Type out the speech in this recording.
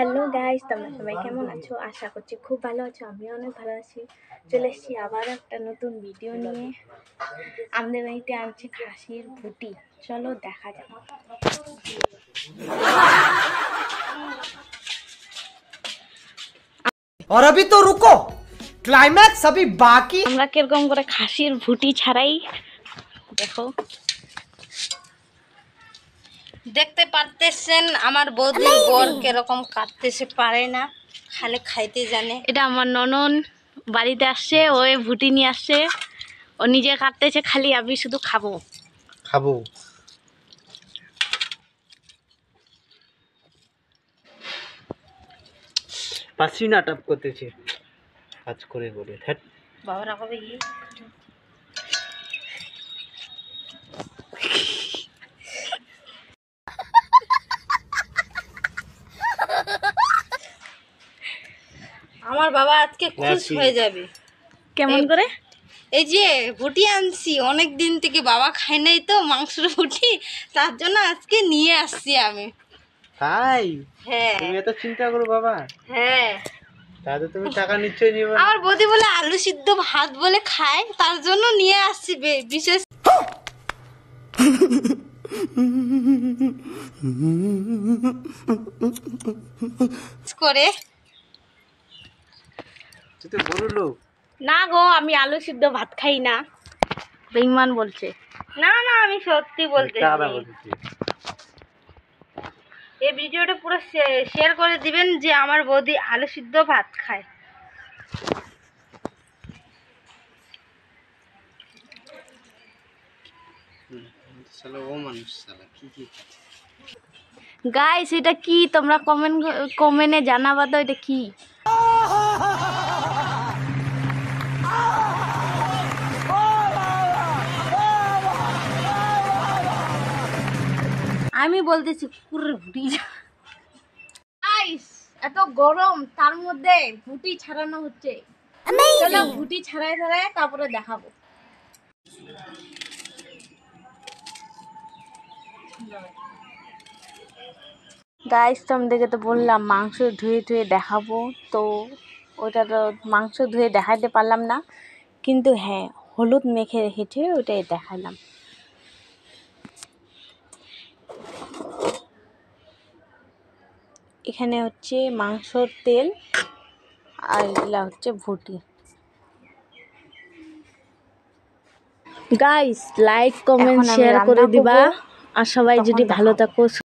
Hello guys, তোমরা সবাই কেমন আছো? আশা করছি খুব ভালো আছো। আমিও অনেক ভালো আছি। চলে এসেছি আবার একটা নতুন ভিডিও নিয়ে। আমাদের বাড়িতে আনছে খাসির ভুটি, চলো দেখা যাক। और अभी तो रुको, क्लाइमैक्स अभी बाकी। আমরা কিরকম করে খাসির ভুটি ছাড়াই দেখো। দেখতে পারতেছেন আমার বৌদির বর কিরকম কাটতেছে, পারে না, খালি খাইতে জানে। এটা আমার ননন বাড়িতে আসছে, ও ভুটি নিয়ে আসছে, ও নিজে কাটতেছে, খালি আমি শুধু খাবো। पसीना टपकतेছে কাজ করে করে। বাবারা কবে কি আমার বাবা আজকে খুশ হয়ে যাবে। কেমন করে? এই যে ভুটি আনছি, অনেক দিন থেকে বাবা খায় নাই তো মাংসের ভুটি, তার জন্য আজকে নিয়ে আসছি আমি। তাই হ্যাঁ তুমি এত চিন্তা করো বাবা? হ্যাঁ, তাহলে তুমি টাকা নিশ্চয়ই নিবে। আমার বৌদি বলে আলু সিদ্ধ ভাত বলে খায়, তার জন্য নিয়ে আসছি বিশেষ করে। তুই তো বড় লোক। না গো, আমি আলু সিদ্ধ ভাত খাই না। বেঈমান বলছে। না না, আমি সত্যি বলতেছি। টাকা বলছি। এই ভিডিওটা পুরো শেয়ার করে দিবেন যে আমার বৌদি আলু সিদ্ধ ভাত খায়। শালা ও মানুষ শালা কি গাইস, এটা কি তোমরা কমেন্টে জানাবা তো, এটা কি? আমি বলতেছি পুরো ভুটি। গাইস, এত গরম, তার মধ্যে ভুটি ছাড়ানো হচ্ছে। চলো ভুটি ছাড়াই তারপরে দেখাবো। গাইস, তোমাদেরকে তো বললাম মাংস ধুয়ে দেখাবো, তো ওটা তো মাংস ধুয়ে দেখাতে পারলাম না, কিন্তু হ্যাঁ হলুদ মেখে রেখেছে, ওটাই দেখালাম। এখানে হচ্ছে মাংসর তেল, আর এগুলা হচ্ছে ভুটি। গাইস, লাইক কমেন্ট শেয়ার করে দিবা, আর সবাই যদি ভালো থাকো।